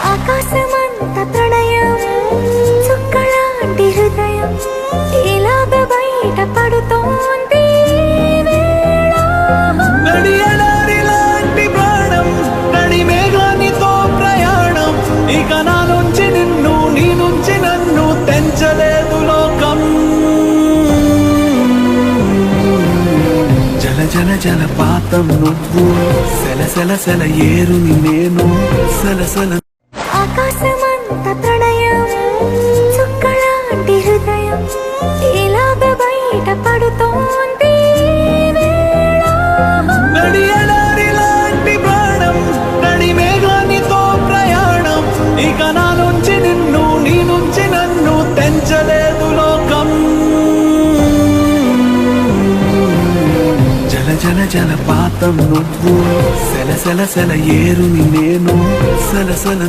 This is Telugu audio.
ఆకాశమంత ప్రణయం చుక్కలాంటి హృదయం ఇలాగ బయట పడుతోంది నడియలాంటి ప్రాణం నడి మేఘానితో ప్రయాణం ఇక నా నుంచి నిన్ను నీ నుంచి నన్ను తెంచలేదు లోకం జల జల జలపాతం నువ్వు సెల సెల సెల ఏరుని నేను సలసల ఆకాశమంత ప్రణయం చుక్కలాంటి హృదయం ఇలాగ బయట పడుతోంది నడియలాంటి ప్రాణం నడి మేఘానితో ప్రయాణం ఇక నా నుంచి నిన్ను నీ నుంచి నన్ను తెంచలేదు లోకం జల జల జలపాతం నువ్వు సెల సెల సెల ఏరుని నేను సలసల